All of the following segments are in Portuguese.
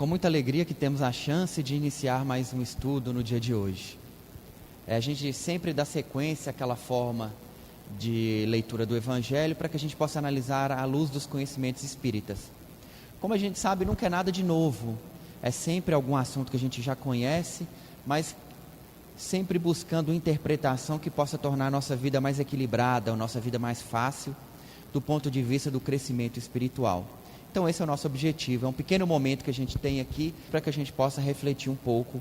com muita alegria que temos a chance de iniciar mais um estudo no dia de hoje. A gente sempre dá sequência àquela forma de leitura do Evangelho para que a gente possa analisar à luz dos conhecimentos espíritas. Como a gente sabe, nunca é nada de novo, é sempre algum assunto que a gente já conhece, mas sempre buscando uma interpretação que possa tornar a nossa vida mais equilibrada, a nossa vida mais fácil, do ponto de vista do crescimento espiritual. Então esse é o nosso objetivo, é um pequeno momento que a gente tem aqui para que a gente possa refletir um pouco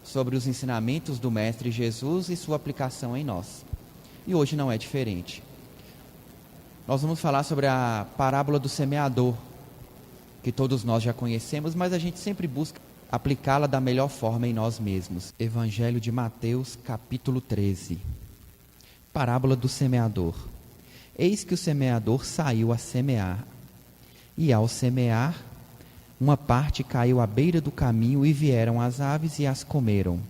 sobre os ensinamentos do Mestre Jesus e sua aplicação em nós. E hoje não é diferente. Nós vamos falar sobre a parábola do semeador, que todos nós já conhecemos, mas a gente sempre busca aplicá-la da melhor forma em nós mesmos. Evangelho de Mateus, capítulo 13. Parábola do semeador. Eis que o semeador saiu a semear. E ao semear, uma parte caiu à beira do caminho e vieram as aves e as comeram.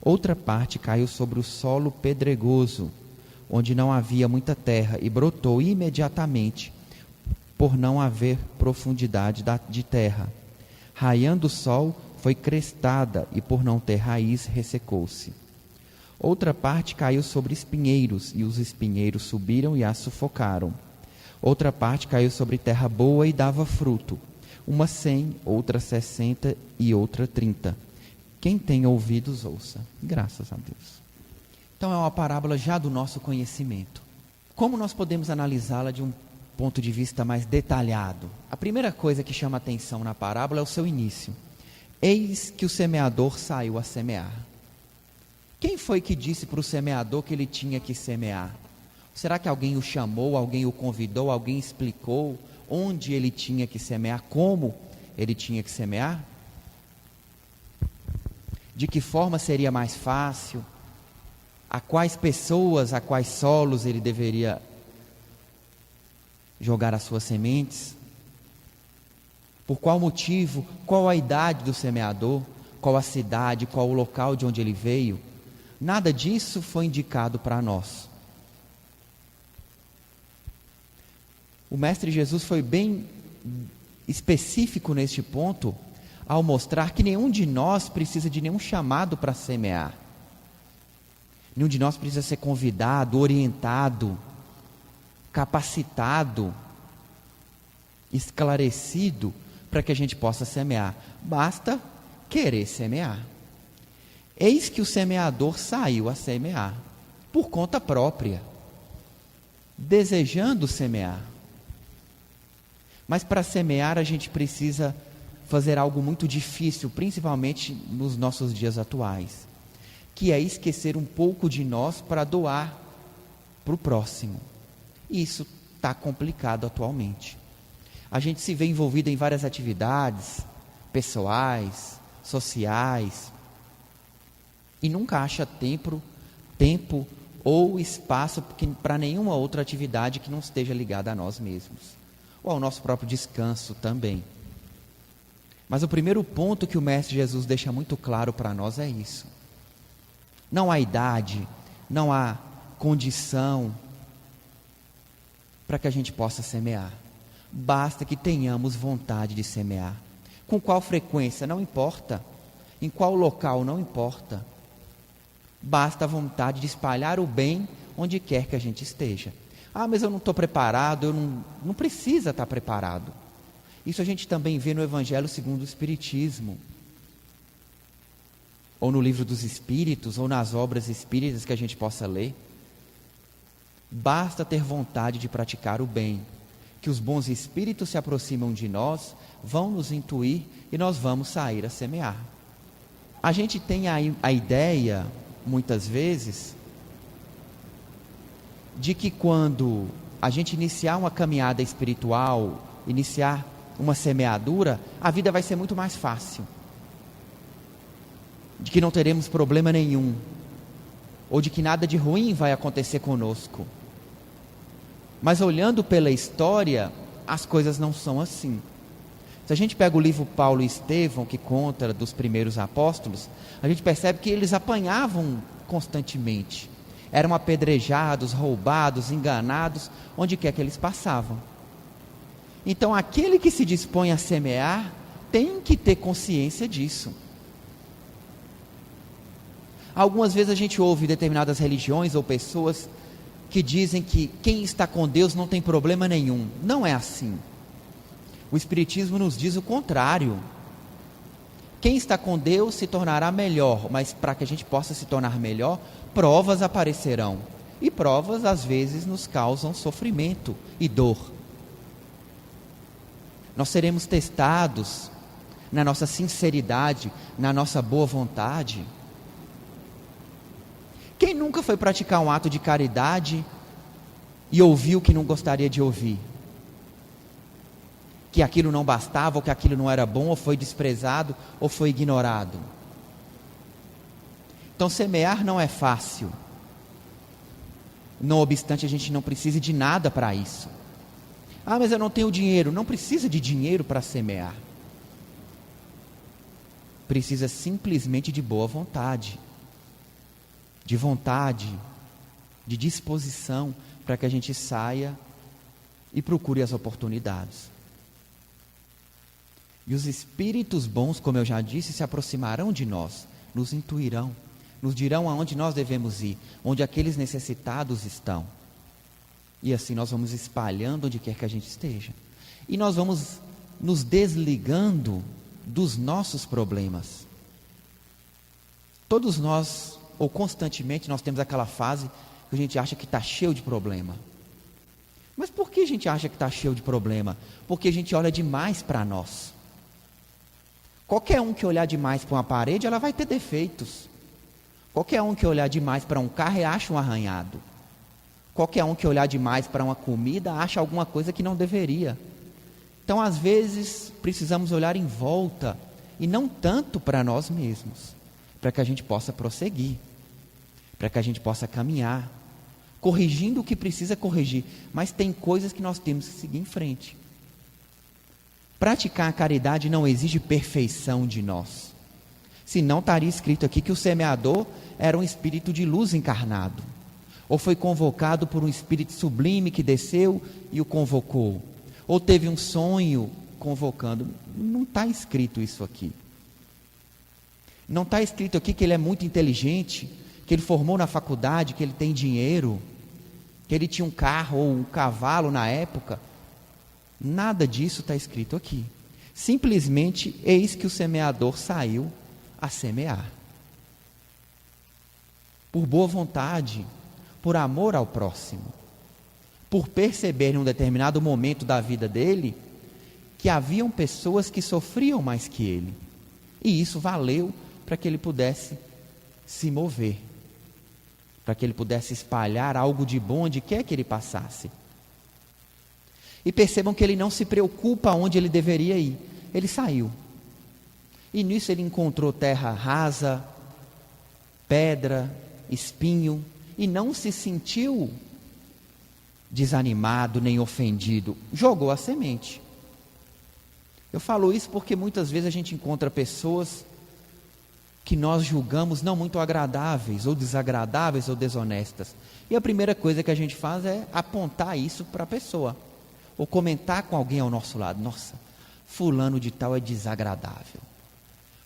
Outra parte caiu sobre o solo pedregoso, onde não havia muita terra, e brotou imediatamente, por não haver profundidade de terra. Raiando o sol, foi crestada, e por não ter raiz, ressecou-se. Outra parte caiu sobre espinheiros, e os espinheiros subiram e a sufocaram. Outra parte caiu sobre terra boa e dava fruto, uma 100, outra 60 e outra 30. Quem tem ouvidos, ouça. Graças a Deus. Então é uma parábola já do nosso conhecimento. Como nós podemos analisá-la de um ponto de vista mais detalhado? A primeira coisa que chama atenção na parábola é o seu início. Eis que o semeador saiu a semear. Quem foi que disse para o semeador que ele tinha que semear? Será que alguém o chamou, alguém o convidou, alguém explicou onde ele tinha que semear, como ele tinha que semear? De que forma seria mais fácil? A quais pessoas, a quais solos ele deveria jogar as suas sementes? Por qual motivo? Qual a idade do semeador? Qual a cidade? Qual o local de onde ele veio? Nada disso foi indicado para nós. O Mestre Jesus foi bem específico neste ponto, ao mostrar que nenhum de nós precisa de nenhum chamado para semear. Nenhum de nós precisa ser convidado, orientado, capacitado, esclarecido para que a gente possa semear. Basta querer semear. Eis que o semeador saiu a semear, por conta própria, desejando semear. Mas para semear a gente precisa fazer algo muito difícil, principalmente nos nossos dias atuais, que é esquecer um pouco de nós para doar para o próximo. E isso está complicado atualmente. A gente se vê envolvido em várias atividades pessoais, sociais, e nunca acha tempo ou espaço para nenhuma outra atividade que não esteja ligada a nós mesmos, ou ao nosso próprio descanso também. Mas o primeiro ponto que o Mestre Jesus deixa muito claro para nós é isso. Não há idade, não há condição para que a gente possa semear. Basta que tenhamos vontade de semear. Com qual frequência? Não importa. Em qual local? Não importa. Basta a vontade de espalhar o bem onde quer que a gente esteja. Ah, mas eu não estou preparado, eu não precisa estar preparado. Isso a gente também vê no Evangelho segundo o Espiritismo, ou no Livro dos Espíritos, ou nas obras espíritas que a gente possa ler. Basta ter vontade de praticar o bem, que os bons espíritos se aproximam de nós, vão nos intuir e nós vamos sair a semear. A gente tem a ideia, muitas vezes, de que quando a gente iniciar uma caminhada espiritual, iniciar uma semeadura, a vida vai ser muito mais fácil. De que não teremos problema nenhum, ou de que nada de ruim vai acontecer conosco. Mas olhando pela história, as coisas não são assim. Se a gente pega o livro Paulo e Estevão, que conta dos primeiros apóstolos, a gente percebe que eles apanhavam constantemente. Eram apedrejados, roubados, enganados, onde quer que eles passavam. Então aquele que se dispõe a semear, tem que ter consciência disso. Algumas vezes a gente ouve determinadas religiões ou pessoas que dizem que quem está com Deus não tem problema nenhum. Não é assim. O Espiritismo nos diz o contrário. Quem está com Deus se tornará melhor, mas para que a gente possa se tornar melhor, provas aparecerão. E provas às vezes nos causam sofrimento e dor. Nós seremos testados na nossa sinceridade, na nossa boa vontade. Quem nunca foi praticar um ato de caridade e ouviu que não gostaria de ouvir? Que aquilo não bastava, ou que aquilo não era bom, ou foi desprezado, ou foi ignorado. Então semear não é fácil. Não obstante, a gente não precisa de nada para isso. Ah, mas eu não tenho dinheiro. Não precisa de dinheiro para semear. Precisa simplesmente de boa vontade. De vontade, de disposição, para que a gente saia e procure as oportunidades. E os espíritos bons, como eu já disse, se aproximarão de nós, nos intuirão, nos dirão aonde nós devemos ir, onde aqueles necessitados estão. E assim nós vamos espalhando onde quer que a gente esteja. E nós vamos nos desligando dos nossos problemas. Todos nós, ou constantemente, nós temos aquela fase que a gente acha que está cheio de problema. Mas por que a gente acha que está cheio de problema? Porque a gente olha demais para nós. Qualquer um que olhar demais para uma parede, ela vai ter defeitos. Qualquer um que olhar demais para um carro, acha um arranhado. Qualquer um que olhar demais para uma comida, acha alguma coisa que não deveria. Então, às vezes, precisamos olhar em volta, e não tanto para nós mesmos, para que a gente possa prosseguir, para que a gente possa caminhar, corrigindo o que precisa corrigir, mas tem coisas que nós temos que seguir em frente. Praticar a caridade não exige perfeição de nós. Senão estaria escrito aqui que o semeador era um espírito de luz encarnado. Ou foi convocado por um espírito sublime que desceu e o convocou. Ou teve um sonho convocando. Não está escrito isso aqui. Não está escrito aqui que ele é muito inteligente, que ele formou na faculdade, que ele tem dinheiro, que ele tinha um carro ou um cavalo na época. Nada disso está escrito aqui. Simplesmente, eis que o semeador saiu a semear. Por boa vontade, por amor ao próximo, por perceber em um determinado momento da vida dele, que haviam pessoas que sofriam mais que ele. E isso valeu para que ele pudesse se mover, para que ele pudesse espalhar algo de bom onde quer que ele passasse. E percebam que ele não se preocupa onde ele deveria ir. Ele saiu. E nisso ele encontrou terra rasa, pedra, espinho, e não se sentiu desanimado nem ofendido. Jogou a semente. Eu falo isso porque muitas vezes a gente encontra pessoas que nós julgamos não muito agradáveis, ou desagradáveis, ou desonestas. E a primeira coisa que a gente faz é apontar isso para a pessoa. Ou comentar com alguém ao nosso lado. Nossa, fulano de tal é desagradável.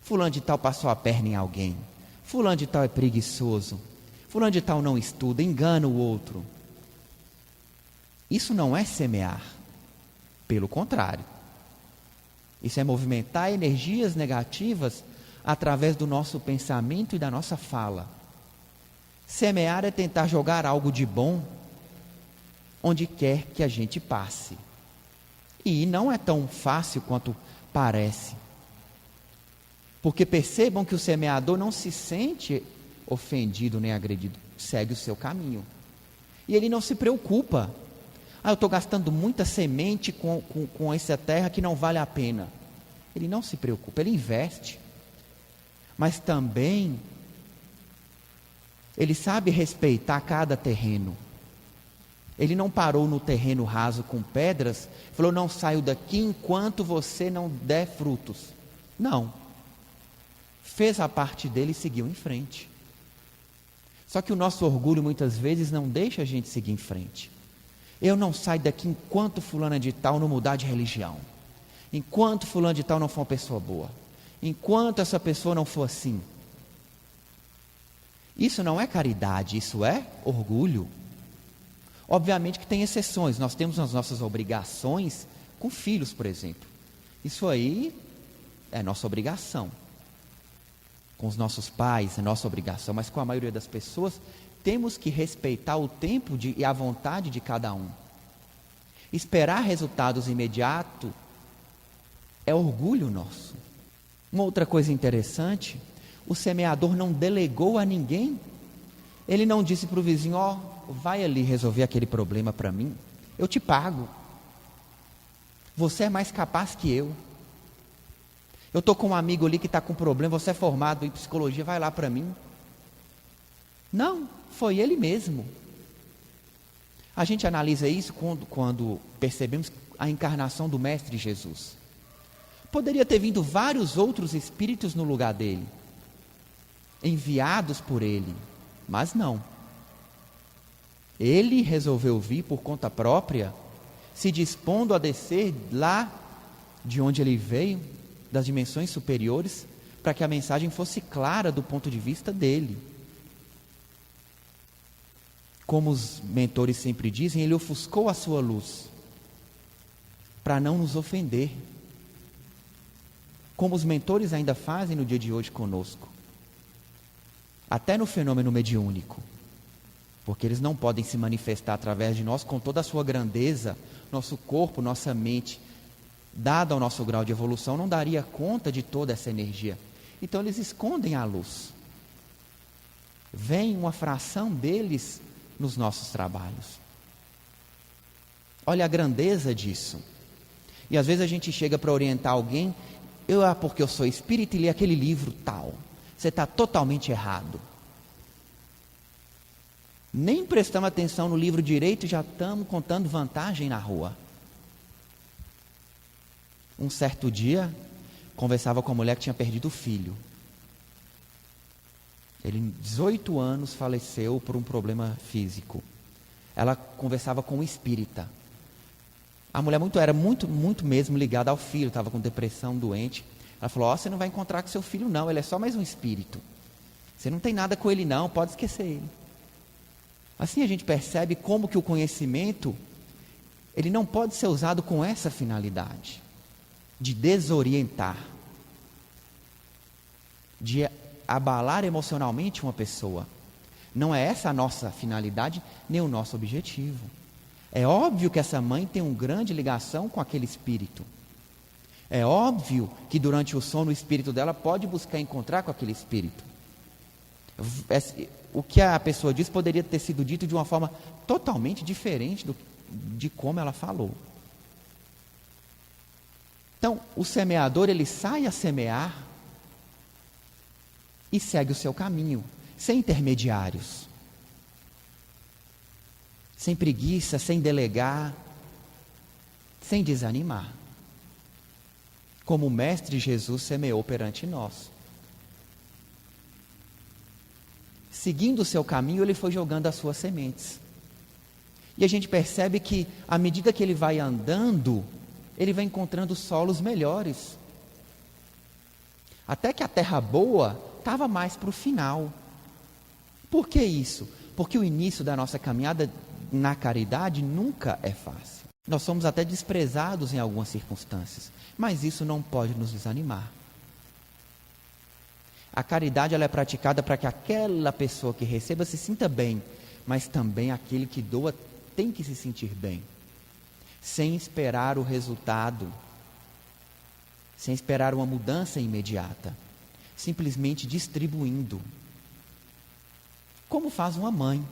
Fulano de tal passou a perna em alguém. Fulano de tal é preguiçoso. Fulano de tal não estuda, engana o outro. Isso não é semear. Pelo contrário. Isso é movimentar energias negativas através do nosso pensamento e da nossa fala. Semear é tentar jogar algo de bom onde quer que a gente passe. E não é tão fácil quanto parece. Porque percebam que o semeador não se sente ofendido nem agredido. Segue o seu caminho. E ele não se preocupa. Eu estou gastando muita semente com essa terra que não vale a pena. Ele não se preocupa, ele investe. Mas também, ele sabe respeitar cada terreno. Ele não parou no terreno raso com pedras, falou, não saio daqui enquanto você não der frutos. Não. Fez a parte dele e seguiu em frente. Só que o nosso orgulho muitas vezes não deixa a gente seguir em frente. Eu não saio daqui enquanto fulana de tal não mudar de religião. enquanto fulano de tal não for uma pessoa boa, enquanto essa pessoa não for assim. Isso não é caridade, isso é orgulho. Obviamente que tem exceções, nós temos as nossas obrigações com filhos, por exemplo. Isso aí é nossa obrigação. Com os nossos pais é nossa obrigação, mas com a maioria das pessoas temos que respeitar o tempo e a vontade de cada um. Esperar resultados imediatos é orgulho nosso. Uma outra coisa interessante, o semeador não delegou a ninguém. Ele não disse para o vizinho, vai ali resolver aquele problema para mim, eu te pago. Você é mais capaz que eu. Eu estou com um amigo ali que está com problema, você é formado em psicologia, vai lá para mim. Não, foi ele mesmo. A gente analisa isso quando percebemos a encarnação do Mestre Jesus. Poderia ter vindo vários outros espíritos no lugar dele, enviados por ele, mas não. Ele resolveu vir por conta própria, se dispondo a descer lá de onde ele veio, das dimensões superiores, para que a mensagem fosse clara do ponto de vista dele. Como os mentores sempre dizem, ele ofuscou a sua luz, para não nos ofender. Como os mentores ainda fazem no dia de hoje conosco. Até no fenômeno mediúnico. Porque eles não podem se manifestar através de nós com toda a sua grandeza, nosso corpo, nossa mente, dado ao nosso grau de evolução, não daria conta de toda essa energia. Então eles escondem a luz. Vem uma fração deles nos nossos trabalhos. Olha a grandeza disso. E às vezes a gente chega para orientar alguém, porque eu sou espírita e li aquele livro tal. Você está totalmente errado. Nem prestamos atenção no livro direito e já estamos contando vantagem na rua. Um certo dia, conversava com uma mulher que tinha perdido o filho. Ele, em 18 anos, faleceu por um problema físico. Ela conversava com um espírita. A mulher era muito mesmo ligada ao filho, estava com depressão, doente. Ela falou, você não vai encontrar com seu filho não, ele é só mais um espírito. Você não tem nada com ele não, pode esquecer ele. Assim a gente percebe como que o conhecimento, ele não pode ser usado com essa finalidade, de desorientar, de abalar emocionalmente uma pessoa. Não é essa a nossa finalidade, nem o nosso objetivo. É óbvio que essa mãe tem uma grande ligação com aquele espírito. É óbvio que durante o sono o espírito dela pode buscar encontrar com aquele espírito. O que a pessoa diz poderia ter sido dito de uma forma totalmente diferente de como ela falou. Então, o semeador, ele sai a semear e segue o seu caminho, sem intermediários, sem preguiça, sem delegar, sem desanimar. Como o Mestre Jesus semeou perante nós. Seguindo o seu caminho, ele foi jogando as suas sementes. E a gente percebe que, à medida que ele vai andando, ele vai encontrando solos melhores. Até que a terra boa estava mais para o final. Por que isso? Porque o início da nossa caminhada na caridade nunca é fácil. Nós somos até desprezados em algumas circunstâncias, mas isso não pode nos desanimar. A caridade ela é praticada para que aquela pessoa que receba se sinta bem, mas também aquele que doa tem que se sentir bem, sem esperar o resultado, sem esperar uma mudança imediata, simplesmente distribuindo. Como faz uma mãe.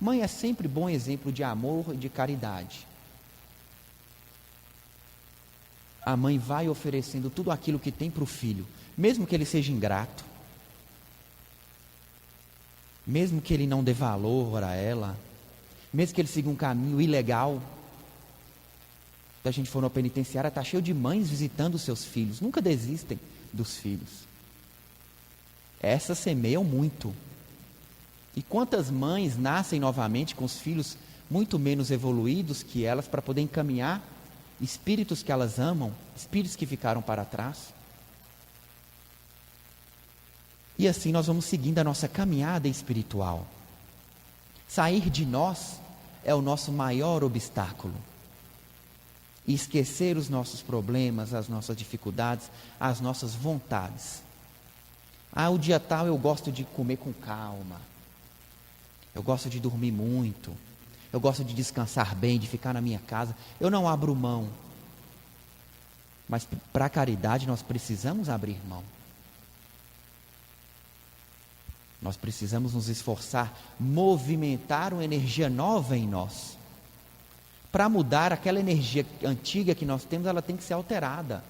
Mãe é sempre bom exemplo de amor e de caridade. A mãe vai oferecendo tudo aquilo que tem para o filho, mesmo que ele seja ingrato, mesmo que ele não dê valor a ela, mesmo que ele siga um caminho ilegal. Se a gente for na penitenciária, está cheio de mães visitando os seus filhos, nunca desistem dos filhos. Essas semeiam muito. E quantas mães nascem novamente com os filhos muito menos evoluídos que elas para poder encaminhar espíritos que elas amam, espíritos que ficaram para trás. E assim nós vamos seguindo a nossa caminhada espiritual. Sair de nós é o nosso maior obstáculo. E esquecer os nossos problemas, as nossas dificuldades, as nossas vontades. O dia tal eu gosto de comer com calma. Eu gosto de dormir muito. Eu gosto de descansar bem, de ficar na minha casa. Eu não abro mão. Mas para a caridade nós precisamos abrir mão. Nós precisamos nos esforçar, movimentar uma energia nova em nós. Para mudar aquela energia antiga que nós temos, ela tem que ser alterada.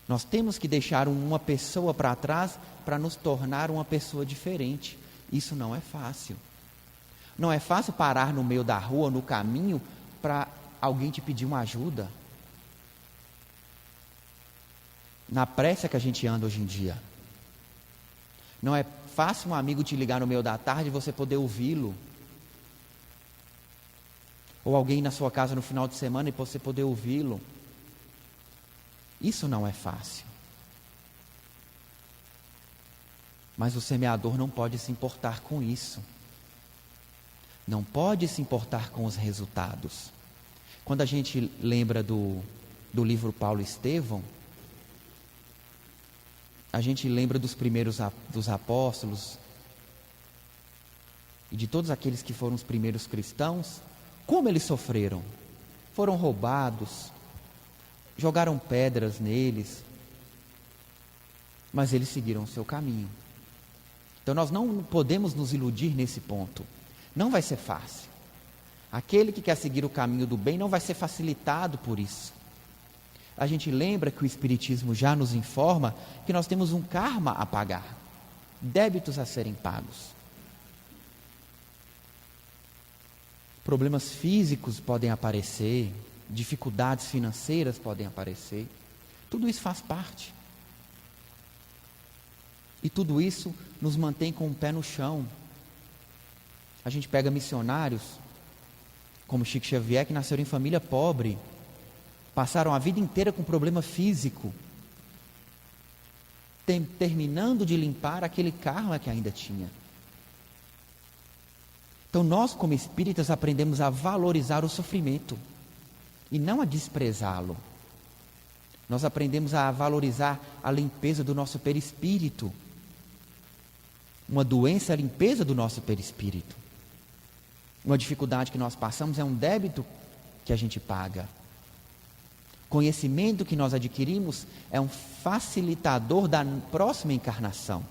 Nós temos que deixar uma pessoa para trás para nos tornar uma pessoa diferente. Isso não é fácil. Não é fácil parar no meio da rua, no caminho, para alguém te pedir uma ajuda. Na pressa que a gente anda hoje em dia. Não é fácil um amigo te ligar no meio da tarde e você poder ouvi-lo. Ou alguém na sua casa no final de semana e você poder ouvi-lo. Isso não é fácil. Mas o semeador não pode se importar com isso. Não pode se importar com os resultados. Quando a gente lembra do livro Paulo e Estevão, a gente lembra dos primeiros dos apóstolos e de todos aqueles que foram os primeiros cristãos, como eles sofreram. Foram roubados, jogaram pedras neles, mas eles seguiram o seu caminho. Então nós não podemos nos iludir nesse ponto. Não vai ser fácil. Aquele que quer seguir o caminho do bem não vai ser facilitado por isso. A gente lembra que o Espiritismo já nos informa que nós temos um karma a pagar, débitos a serem pagos. Problemas físicos podem aparecer, dificuldades financeiras podem aparecer. Tudo isso faz parte. E tudo isso nos mantém com o pé no chão. A gente pega missionários, como Chico Xavier, que nasceram em família pobre, passaram a vida inteira com problema físico, terminando de limpar aquele karma que ainda tinha. Então nós, como espíritas, aprendemos a valorizar o sofrimento e não a desprezá-lo. Nós aprendemos a valorizar a limpeza do nosso perispírito. Uma doença é a limpeza do nosso perispírito. Uma dificuldade que nós passamos é um débito que a gente paga. Conhecimento que nós adquirimos é um facilitador da próxima encarnação.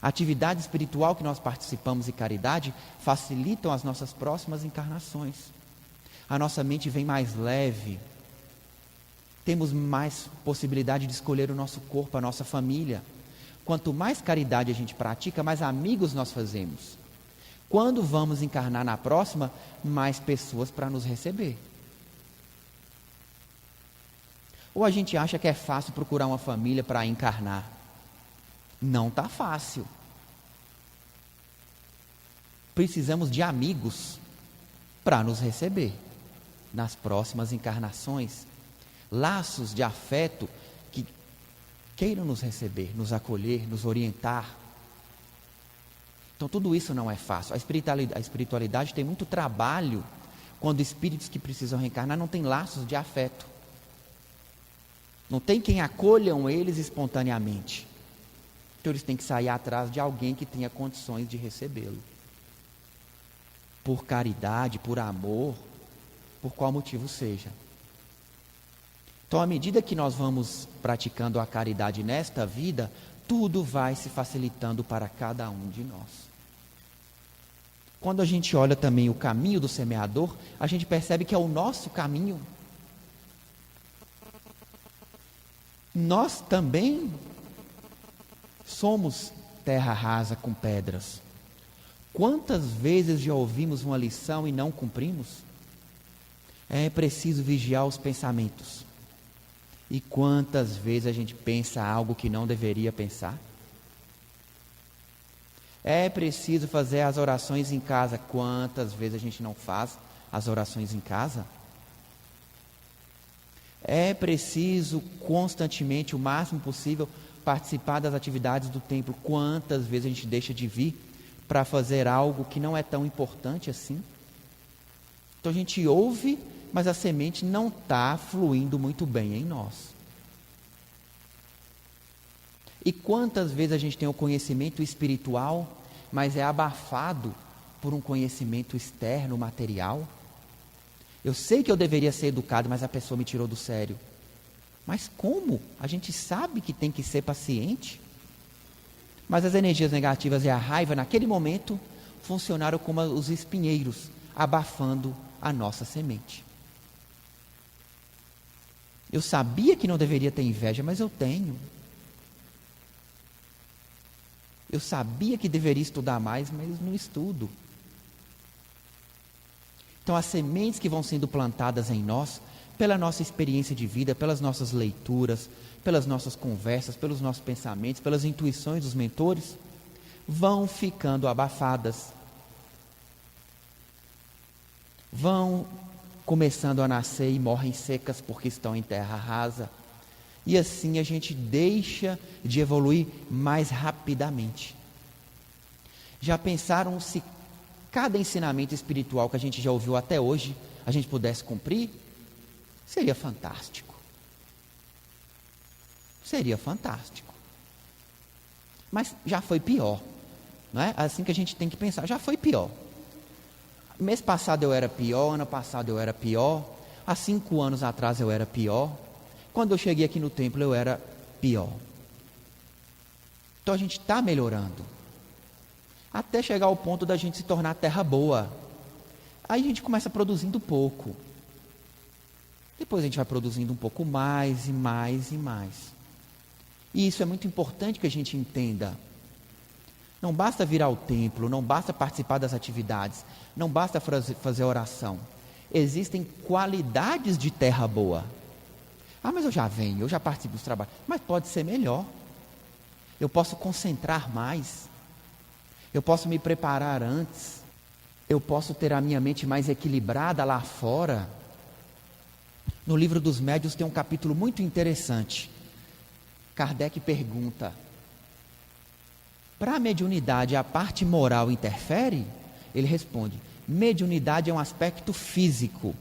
A atividade espiritual que nós participamos e caridade facilitam as nossas próximas encarnações. A nossa mente vem mais leve. Temos mais possibilidade de escolher o nosso corpo, a nossa família. Quanto mais caridade a gente pratica, mais amigos nós fazemos. Quando vamos encarnar na próxima, mais pessoas para nos receber. Ou a gente acha que é fácil procurar uma família para encarnar. Não está fácil. Precisamos de amigos para nos receber nas próximas encarnações. Laços de afeto que queiram nos receber, nos acolher, nos orientar. Então tudo isso não é fácil. A espiritualidade tem muito trabalho quando espíritos que precisam reencarnar não têm laços de afeto. Não tem quem acolham eles espontaneamente. Então eles têm que sair atrás de alguém que tenha condições de recebê-lo. Por caridade, por amor, por qual motivo seja. Então, à medida que nós vamos praticando a caridade nesta vida, tudo vai se facilitando para cada um de nós. Quando a gente olha também o caminho do semeador, a gente percebe que é o nosso caminho. Nós também somos terra rasa com pedras. Quantas vezes já ouvimos uma lição e não cumprimos? É preciso vigiar os pensamentos. E quantas vezes a gente pensa algo que não deveria pensar? É preciso fazer as orações em casa. Quantas vezes a gente não faz as orações em casa? É preciso constantemente, o máximo possível, participar das atividades do templo. Quantas vezes a gente deixa de vir para fazer algo que não é tão importante assim? Então a gente ouve, mas a semente não está fluindo muito bem em nós. E quantas vezes a gente tem o conhecimento espiritual, mas é abafado por um conhecimento externo, material? Eu sei que eu deveria ser educado, mas a pessoa me tirou do sério. Mas como? A gente sabe que tem que ser paciente. Mas as energias negativas e a raiva, naquele momento, funcionaram como os espinheiros, abafando a nossa semente. Eu sabia que não deveria ter inveja, mas eu tenho. Eu sabia que deveria estudar mais, mas não estudo. Então, as sementes que vão sendo plantadas em nós, pela nossa experiência de vida, pelas nossas leituras, pelas nossas conversas, pelos nossos pensamentos, pelas intuições dos mentores, vão ficando abafadas. Vão começando a nascer e morrem secas porque estão em terra rasa. E assim a gente deixa de evoluir mais rapidamente. Já pensaram se cada ensinamento espiritual que a gente já ouviu até hoje, a gente pudesse cumprir? Seria fantástico. Seria fantástico. Mas já foi pior. Não é? Assim que a gente tem que pensar, já foi pior. Mês passado eu era pior, ano passado eu era pior, há 5 anos atrás eu era pior, quando eu cheguei aqui no templo eu era pior. Então a gente está melhorando, até chegar ao ponto da gente se tornar terra boa. Aí a gente começa produzindo pouco, depois a gente vai produzindo um pouco mais e mais e mais. E isso é muito importante que a gente entenda. Não basta vir ao templo, não basta participar das atividades, não basta fazer oração. Existem qualidades de terra boa. Ah, mas eu já venho, eu já participo dos trabalhos. Mas pode ser melhor. Eu posso concentrar mais. Eu posso me preparar antes. Eu posso ter a minha mente mais equilibrada lá fora. No livro dos Médiuns tem um capítulo muito interessante. Kardec pergunta: para a mediunidade, a parte moral interfere? Ele responde: mediunidade é um aspecto físico.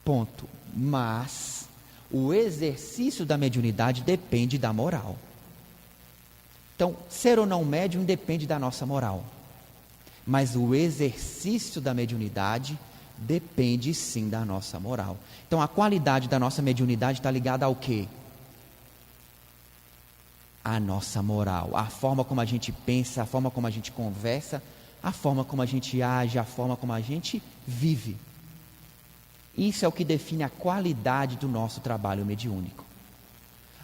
Ponto. Mas o exercício da mediunidade depende da moral. Então, ser ou não médium depende da nossa moral. Mas o exercício da mediunidade depende sim da nossa moral. Então, a qualidade da nossa mediunidade está ligada ao quê? A nossa moral, a forma como a gente pensa, a forma como a gente conversa, a forma como a gente age, a forma como a gente vive. Isso é o que define a qualidade do nosso trabalho mediúnico.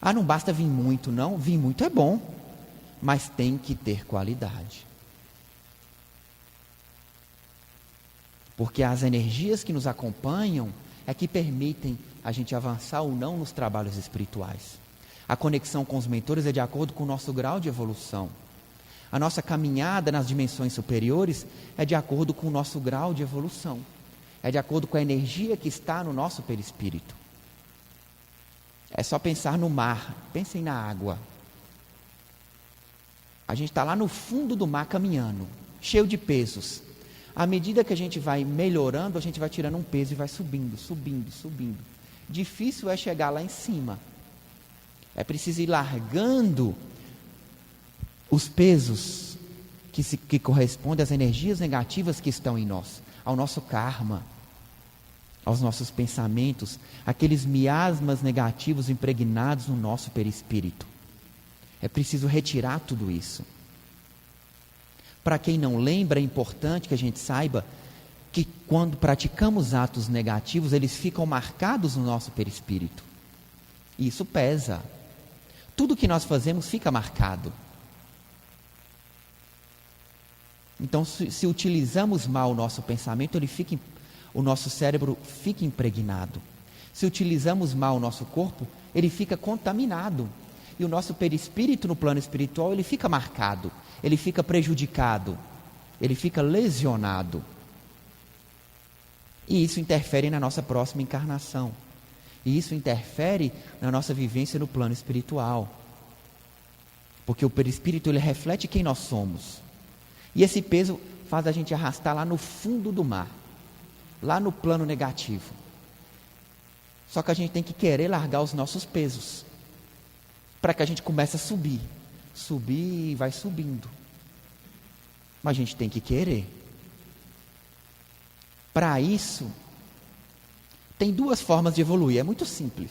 Ah, não basta vir muito, não. Vir muito é bom, mas tem que ter qualidade. Porque as energias que nos acompanham é que permitem a gente avançar ou não nos trabalhos espirituais. A conexão com os mentores é de acordo com o nosso grau de evolução. A nossa caminhada nas dimensões superiores é de acordo com o nosso grau de evolução. É de acordo com a energia que está no nosso perispírito. É só pensar no mar. Pensem na água. A gente está lá no fundo do mar caminhando, cheio de pesos. À medida que a gente vai melhorando, a gente vai tirando um peso e vai subindo, subindo, subindo. Difícil é chegar lá em cima. É preciso ir largando os pesos que correspondem às energias negativas que estão em nós, ao nosso karma, aos nossos pensamentos, aqueles miasmas negativos impregnados no nosso perispírito. É preciso retirar tudo isso. Para quem não lembra, é importante que a gente saiba que quando praticamos atos negativos, eles ficam marcados no nosso perispírito. E isso pesa. Tudo que nós fazemos fica marcado. Então, se utilizamos mal o nosso pensamento, o nosso cérebro fica impregnado. Se utilizamos mal o nosso corpo, ele fica contaminado. E o nosso perispírito no plano espiritual, ele fica marcado, ele fica prejudicado, ele fica lesionado. E isso interfere na nossa próxima encarnação. E isso interfere na nossa vivência no plano espiritual. Porque o perispírito, ele reflete quem nós somos. E esse peso faz a gente arrastar lá no fundo do mar, lá no plano negativo. Só que a gente tem que querer largar os nossos pesos, para que a gente comece a subir. Subir e vai subindo. Mas a gente tem que querer. Para isso, tem duas formas de evoluir. É muito simples.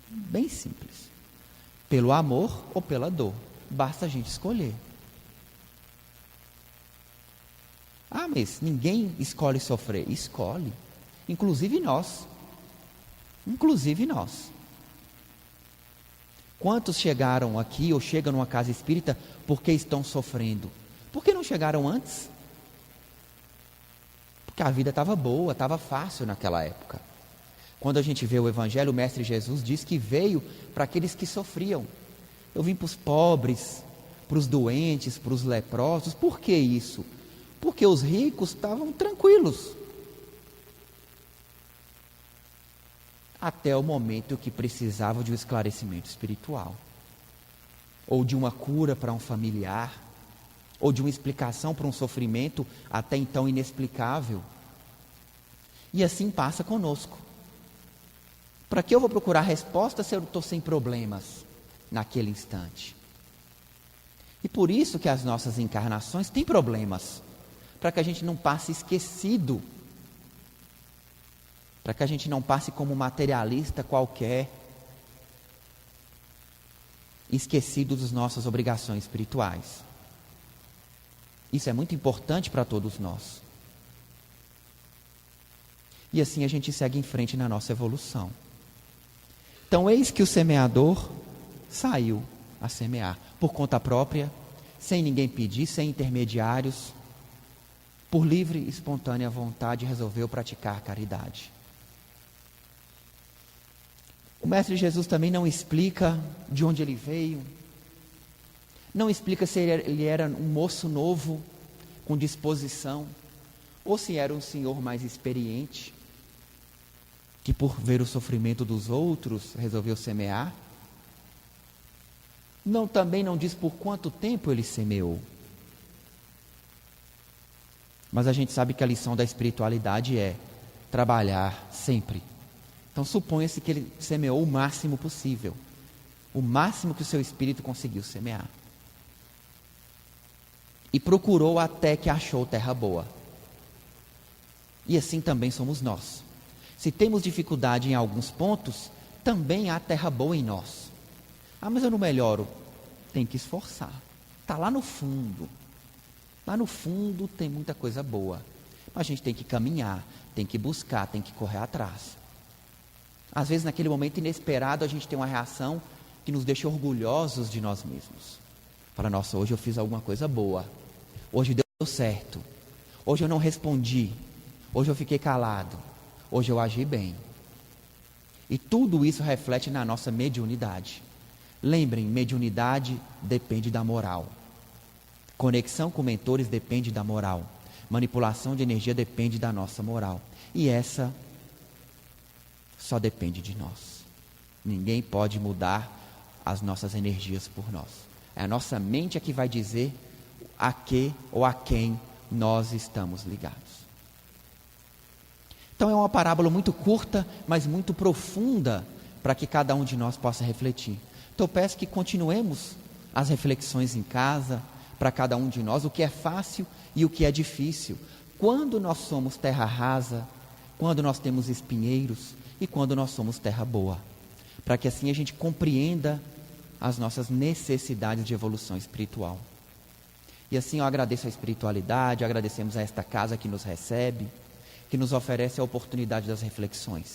Bem simples. Pelo amor ou pela dor. Basta a gente escolher. Ah, mas ninguém escolhe sofrer. Escolhe. Inclusive nós. Inclusive nós. Quantos chegaram aqui ou chegam numa casa espírita porque estão sofrendo? Por que não chegaram antes? Porque a vida estava boa, estava fácil naquela época. Quando a gente vê o Evangelho, o Mestre Jesus diz que veio para aqueles que sofriam. Eu vim para os pobres, para os doentes, para os leprosos. Por que isso? Porque os ricos estavam tranquilos. Até o momento que precisavam de um esclarecimento espiritual. Ou de uma cura para um familiar. Ou de uma explicação para um sofrimento até então inexplicável. E assim passa conosco. Para que eu vou procurar resposta se eu estou sem problemas naquele instante? E por isso que as nossas encarnações têm problemas. Para que a gente não passe esquecido. Para que a gente não passe como materialista qualquer. Esquecido das nossas obrigações espirituais. Isso é muito importante para todos nós. E assim a gente segue em frente na nossa evolução. Então, eis que o semeador saiu a semear, por conta própria, sem ninguém pedir, sem intermediários, por livre e espontânea vontade, resolveu praticar caridade. O Mestre Jesus também não explica de onde ele veio, não explica se ele era um moço novo, com disposição, ou se era um senhor mais experiente, que por ver o sofrimento dos outros, resolveu semear. Também não diz por quanto tempo ele semeou. Mas a gente sabe que a lição da espiritualidade é trabalhar sempre. Então suponha-se que ele semeou o máximo possível. O máximo que o seu espírito conseguiu semear. E procurou até que achou terra boa. E assim também somos nós. Se temos dificuldade em alguns pontos, também há terra boa em nós. Ah, mas eu não melhoro. Tem que esforçar. Está lá no fundo. Lá no fundo tem muita coisa boa. Mas a gente tem que caminhar, tem que buscar, tem que correr atrás. Às vezes, naquele momento inesperado, a gente tem uma reação que nos deixa orgulhosos de nós mesmos. Fala, nossa, hoje eu fiz alguma coisa boa. Hoje deu certo. Hoje eu não respondi. Hoje eu fiquei calado. Hoje eu agi bem. E tudo isso reflete na nossa mediunidade. Lembrem, mediunidade depende da moral. Conexão com mentores depende da moral. Manipulação de energia depende da nossa moral. E essa só depende de nós. Ninguém pode mudar as nossas energias por nós. É a nossa mente que vai dizer a que ou a quem nós estamos ligados. Então é uma parábola muito curta, mas muito profunda, para que cada um de nós possa refletir. Então eu peço que continuemos as reflexões em casa, para cada um de nós, o que é fácil e o que é difícil. Quando nós somos terra rasa, quando nós temos espinheiros e quando nós somos terra boa. Para que assim a gente compreenda as nossas necessidades de evolução espiritual. E assim eu agradeço a espiritualidade, agradecemos a esta casa que nos recebe, que nos oferece a oportunidade das reflexões.